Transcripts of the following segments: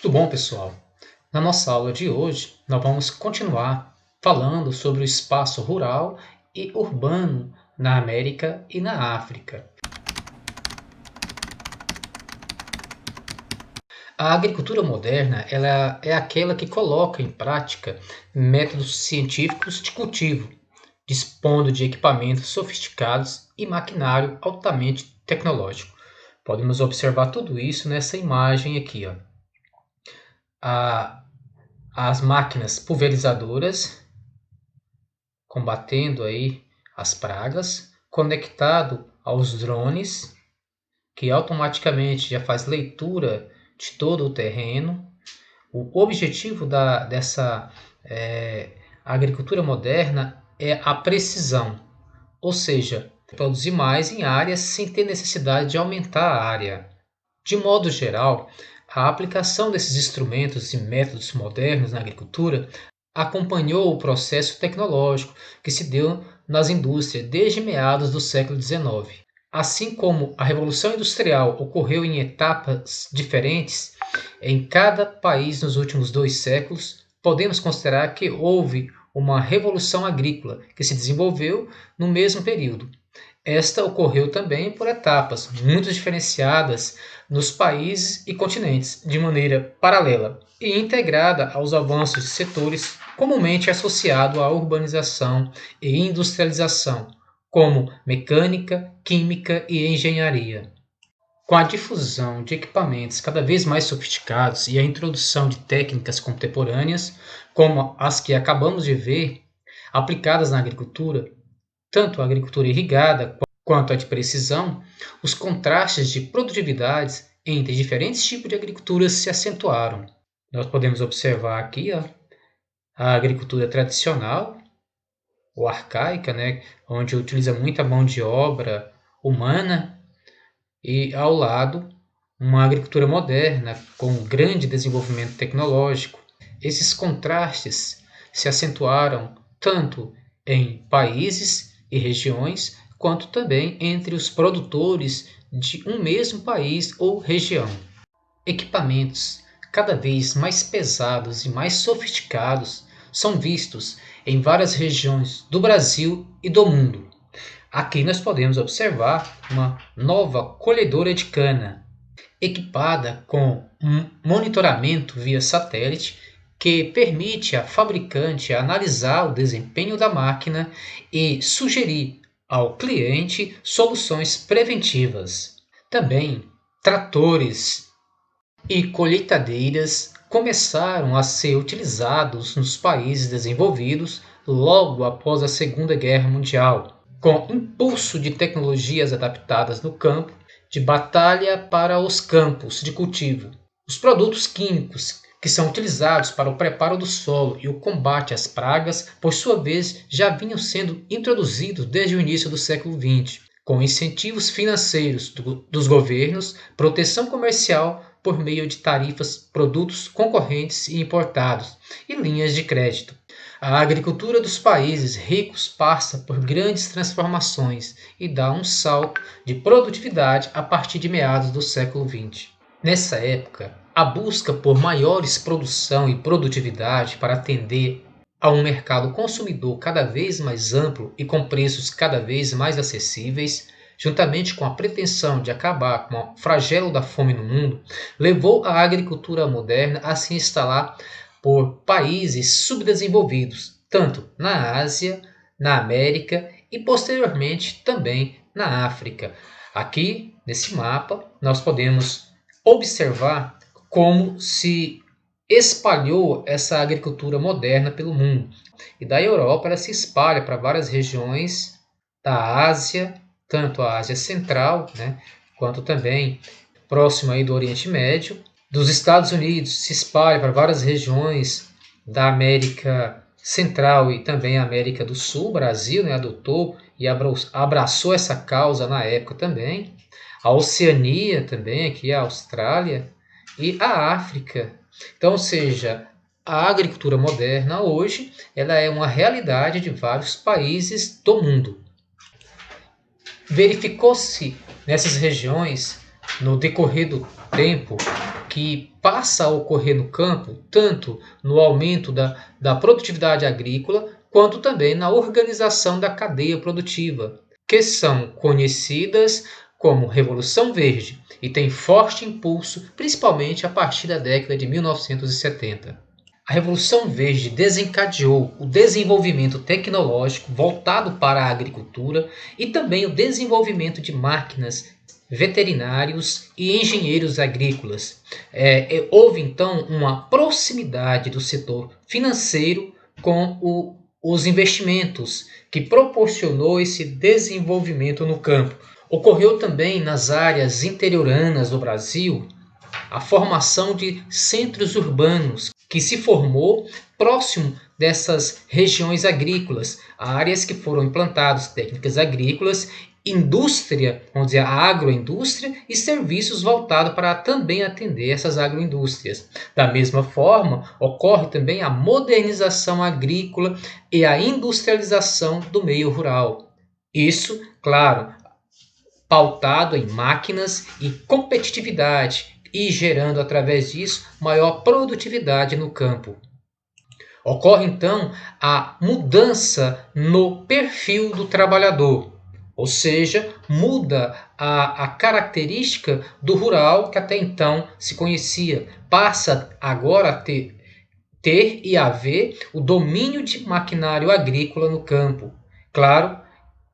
Tudo bom, pessoal? Na nossa aula de hoje, nós vamos continuar falando sobre o espaço rural e urbano na América e na África. A agricultura moderna, ela é aquela que coloca em prática métodos científicos de cultivo, dispondo de equipamentos sofisticados e maquinário altamente tecnológico. Podemos observar tudo isso nessa imagem aqui, ó. A as máquinas pulverizadoras combatendo aí as pragas, conectado aos drones que automaticamente já faz leitura de todo o terreno. O objetivo dessa agricultura moderna é a precisão, ou seja, produzir mais em áreas sem ter necessidade de aumentar a área. De modo geral, a aplicação desses instrumentos e métodos modernos na agricultura acompanhou o processo tecnológico que se deu nas indústrias desde meados do século XIX. Assim como a Revolução Industrial ocorreu em etapas diferentes em cada país nos últimos 2 séculos, podemos considerar que houve uma revolução agrícola que se desenvolveu no mesmo período. Esta ocorreu também por etapas muito diferenciadas nos países e continentes, de maneira paralela e integrada aos avanços de setores comumente associados à urbanização e industrialização, como mecânica, química e engenharia. Com a difusão de equipamentos cada vez mais sofisticados e a introdução de técnicas contemporâneas, como as que acabamos de ver, aplicadas na agricultura, tanto a agricultura irrigada quanto a de precisão, os contrastes de produtividades entre diferentes tipos de agricultura se acentuaram. Nós podemos observar aqui a agricultura tradicional ou arcaica, né, onde utiliza muita mão de obra humana, e ao lado uma agricultura moderna com grande desenvolvimento tecnológico. Esses contrastes se acentuaram tanto em países e regiões, quanto também entre os produtores de um mesmo país ou região. Equipamentos cada vez mais pesados e mais sofisticados são vistos em várias regiões do Brasil e do mundo. Aqui nós podemos observar uma nova colhedora de cana, equipada com um monitoramento via satélite que permite à fabricante analisar o desempenho da máquina e sugerir ao cliente soluções preventivas. Também tratores e colheitadeiras começaram a ser utilizados nos países desenvolvidos logo após a Segunda Guerra Mundial, com impulso de tecnologias adaptadas no campo de batalha para os campos de cultivo. Os produtos químicos que são utilizados para o preparo do solo e o combate às pragas, por sua vez, já vinham sendo introduzidos desde o início do século XX, com incentivos financeiros dos governos, proteção comercial por meio de tarifas, produtos concorrentes e importados, e linhas de crédito. A agricultura dos países ricos passa por grandes transformações e dá um salto de produtividade a partir de meados do século XX. Nessa época, a busca por maiores produção e produtividade para atender a um mercado consumidor cada vez mais amplo e com preços cada vez mais acessíveis, juntamente com a pretensão de acabar com o flagelo da fome no mundo, levou a agricultura moderna a se instalar por países subdesenvolvidos, tanto na Ásia, na América e posteriormente também na África. Aqui, nesse mapa, nós podemos observar como se espalhou essa agricultura moderna pelo mundo. E da Europa ela se espalha para várias regiões da Ásia, tanto a Ásia Central, né, quanto também próximo aí do Oriente Médio. Dos Estados Unidos se espalha para várias regiões da América Central e também a América do Sul. O Brasil, né, adotou e abraçou essa causa na época também. A Oceania também, aqui a Austrália e a África. Então, ou seja, a agricultura moderna hoje ela é uma realidade de vários países do mundo. Verificou-se nessas regiões, no decorrer do tempo, que passa a ocorrer no campo, tanto no aumento da produtividade agrícola, quanto também na organização da cadeia produtiva, que são conhecidas como Revolução Verde e têm forte impulso, principalmente a partir da década de 1970. A Revolução Verde desencadeou o desenvolvimento tecnológico voltado para a agricultura e também o desenvolvimento de máquinas, veterinários e engenheiros agrícolas. Houve então uma proximidade do setor financeiro com os investimentos, que proporcionou esse desenvolvimento no campo. Ocorreu também nas áreas interioranas do Brasil a formação de centros urbanos, que se formou próximo dessas regiões agrícolas, áreas que foram implantadas técnicas agrícolas, indústria, vamos dizer, a agroindústria e serviços voltados para também atender essas agroindústrias. Da mesma forma, ocorre também a modernização agrícola e a industrialização do meio rural. Isso, claro, pautado em máquinas e competitividade, e gerando através disso maior produtividade no campo. Ocorre então a mudança no perfil do trabalhador, ou seja, muda a característica do rural que até então se conhecia, passa agora a ter e haver o domínio de maquinário agrícola no campo. Claro,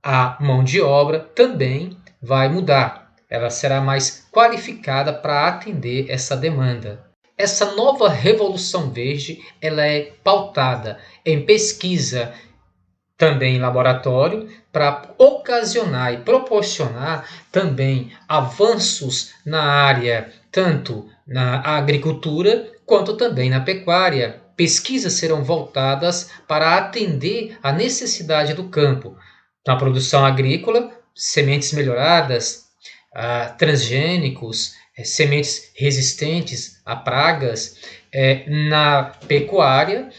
a mão de obra também vai mudar. Ela será mais qualificada para atender essa demanda. Essa nova Revolução Verde, ela é pautada em pesquisa, também em laboratório, para ocasionar e proporcionar também avanços na área, tanto na agricultura quanto também na pecuária. Pesquisas serão voltadas para atender a necessidade do campo. Na produção agrícola, sementes melhoradas, transgênicos, sementes resistentes a pragas. Na pecuária,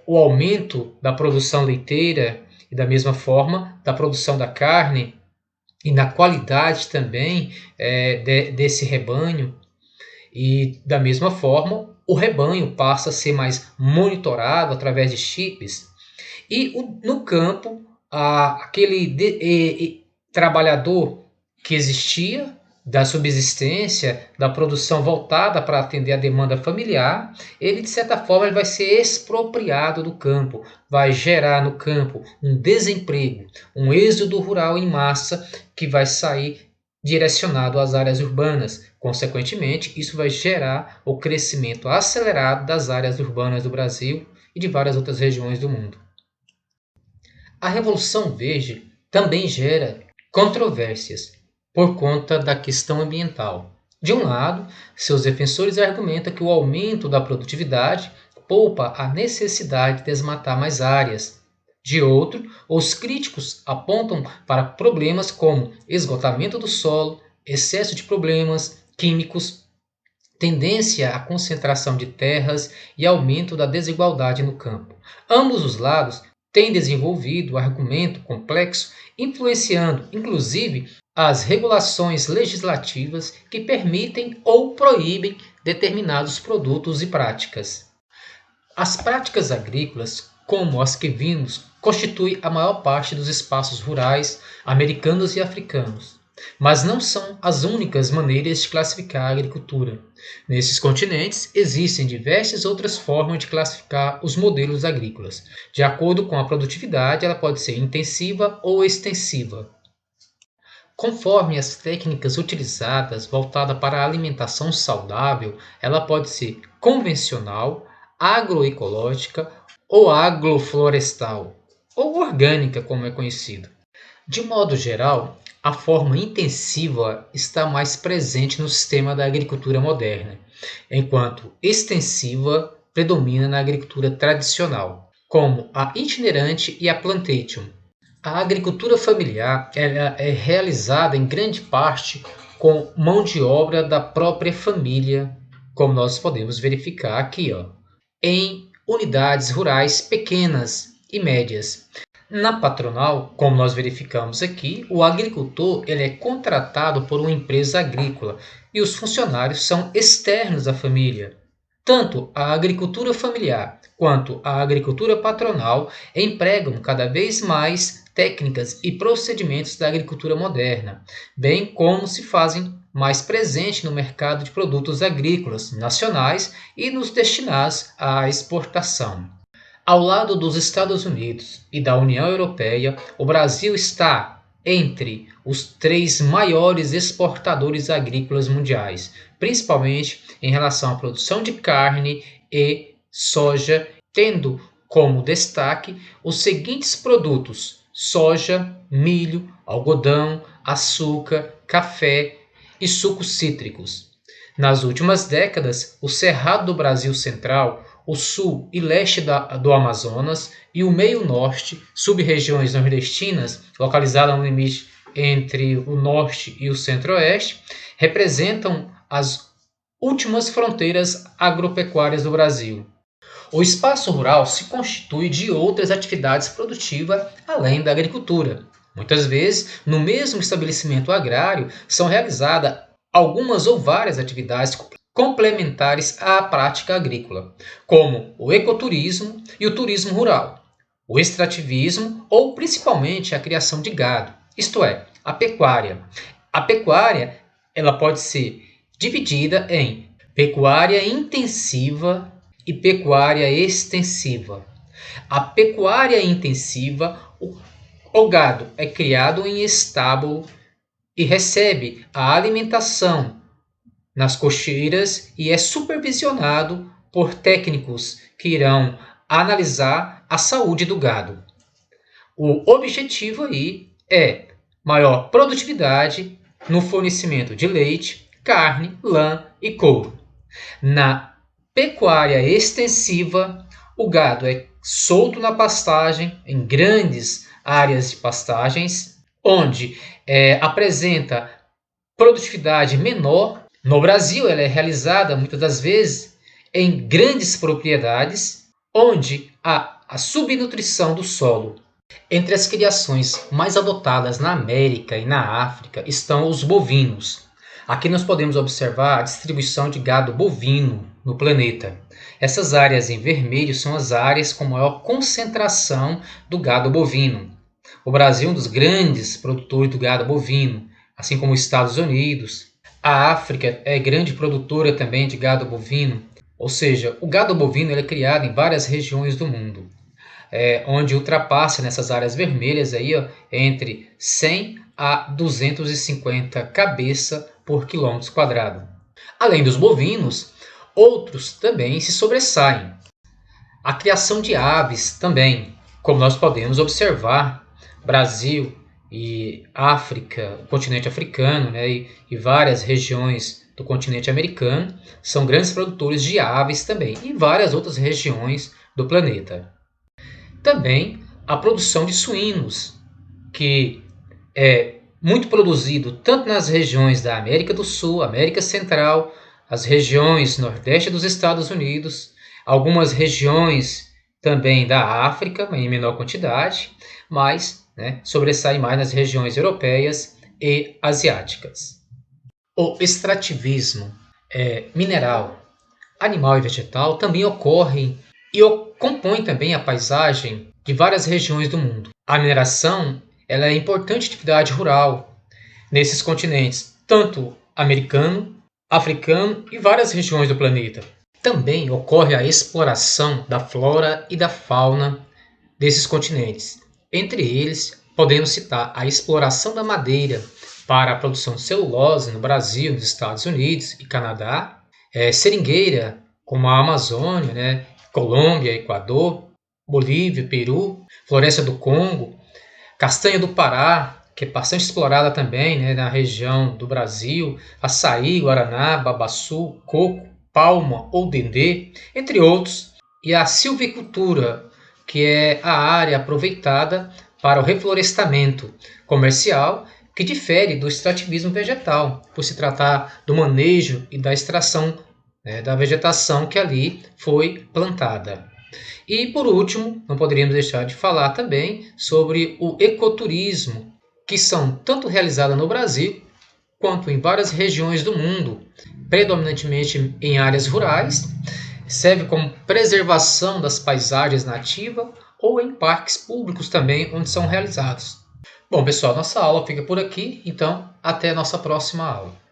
o aumento da produção leiteira e da mesma forma da produção da carne e na qualidade também desse rebanho. E da mesma forma, o rebanho passa a ser mais monitorado através de chips. E no campo, aquele trabalhador que existia, da subsistência, da produção voltada para atender a demanda familiar, ele de certa forma ele vai ser expropriado do campo, vai gerar no campo um desemprego, um êxodo rural em massa que vai sair direcionado às áreas urbanas. Consequentemente, isso vai gerar o crescimento acelerado das áreas urbanas do Brasil e de várias outras regiões do mundo. A Revolução Verde também gera controvérsias por conta da questão ambiental. De um lado, seus defensores argumentam que o aumento da produtividade poupa a necessidade de desmatar mais áreas. De outro, os críticos apontam para problemas como esgotamento do solo, excesso de problemas químicos, tendência à concentração de terras e aumento da desigualdade no campo. Ambos os lados têm desenvolvido argumento complexo, influenciando, inclusive, as regulações legislativas que permitem ou proíbem determinados produtos e práticas. As práticas agrícolas, como as que vimos, constituem a maior parte dos espaços rurais americanos e africanos, mas não são as únicas maneiras de classificar a agricultura. Nesses continentes, existem diversas outras formas de classificar os modelos agrícolas. De acordo com a produtividade, ela pode ser intensiva ou extensiva. Conforme as técnicas utilizadas voltada para a alimentação saudável, ela pode ser convencional, agroecológica ou agroflorestal, ou orgânica, como é conhecido. De modo geral, a forma intensiva está mais presente no sistema da agricultura moderna, enquanto extensiva predomina na agricultura tradicional, como a itinerante e a plantation. A agricultura familiar ela é realizada em grande parte com mão de obra da própria família, como nós podemos verificar aqui, em unidades rurais pequenas e médias. Na patronal, como nós verificamos aqui, o agricultor ele é contratado por uma empresa agrícola e os funcionários são externos à família. Tanto a agricultura familiar quanto a agricultura patronal empregam cada vez mais técnicas e procedimentos da agricultura moderna, bem como se fazem mais presente no mercado de produtos agrícolas nacionais e nos destinados à exportação. Ao lado dos Estados Unidos e da União Europeia, o Brasil está entre os três maiores exportadores agrícolas mundiais, principalmente em relação à produção de carne e soja, tendo como destaque os seguintes produtos: soja, milho, algodão, açúcar, café e sucos cítricos. Nas últimas décadas, o Cerrado do Brasil Central, o sul e leste do Amazonas e o meio-norte, sub-regiões nordestinas, localizadas no limite entre o norte e o centro-oeste, representam as últimas fronteiras agropecuárias do Brasil. O espaço rural se constitui de outras atividades produtivas além da agricultura. Muitas vezes, no mesmo estabelecimento agrário, são realizadas algumas ou várias atividades complementares à prática agrícola, como o ecoturismo e o turismo rural, o extrativismo ou principalmente a criação de gado, isto é, a pecuária. A pecuária ela pode ser dividida em pecuária intensiva e pecuária extensiva. A pecuária intensiva, o gado é criado em estábulo e recebe a alimentação nas cocheiras e é supervisionado por técnicos que irão analisar a saúde do gado. O objetivo aí é maior produtividade no fornecimento de leite, carne, lã e couro. Na pecuária extensiva, o gado é solto na pastagem, em grandes áreas de pastagens, onde apresenta produtividade menor. No Brasil, ela é realizada muitas das vezes em grandes propriedades, onde há a subnutrição do solo. Entre as criações mais adotadas na América e na África estão os bovinos. Aqui nós podemos observar a distribuição de gado bovino no planeta. Essas áreas em vermelho são as áreas com maior concentração do gado bovino. O Brasil é um dos grandes produtores do gado bovino, assim como os Estados Unidos. A África é grande produtora também de gado bovino, ou seja, o gado bovino ele é criado em várias regiões do mundo, onde ultrapassa nessas áreas vermelhas aí, entre 100 a 250 cabeças por quilômetro quadrado. Além dos bovinos, outros também se sobressaem. A criação de aves também, como nós podemos observar, Brasil e África, o continente africano, e várias regiões do continente americano são grandes produtores de aves também, e várias outras regiões do planeta. Também a produção de suínos, que é muito produzido tanto nas regiões da América do Sul, América Central, as regiões nordeste dos Estados Unidos, algumas regiões também da África, em menor quantidade, mas sobressai mais nas regiões europeias e asiáticas. O extrativismo mineral, animal e vegetal também ocorre e compõe também a paisagem de várias regiões do mundo. A mineração ela é importante atividade rural nesses continentes, tanto americano, africano e várias regiões do planeta. Também ocorre a exploração da flora e da fauna desses continentes. Entre eles, podemos citar a exploração da madeira para a produção de celulose no Brasil, nos Estados Unidos e Canadá, seringueira, como a Amazônia, Colômbia, Equador, Bolívia, Peru, Floresta do Congo, castanha do Pará, que é bastante explorada também na região do Brasil, açaí, guaraná, babaçu, coco, palma ou dendê, entre outros, e a silvicultura, que é a área aproveitada para o reflorestamento comercial, que difere do extrativismo vegetal, por se tratar do manejo e da extração da vegetação que ali foi plantada. E por último, não poderíamos deixar de falar também sobre o ecoturismo, que são tanto realizados no Brasil quanto em várias regiões do mundo, predominantemente em áreas rurais, serve como preservação das paisagens nativas ou em parques públicos também, onde são realizados. Bom, pessoal, nossa aula fica por aqui, então até a nossa próxima aula.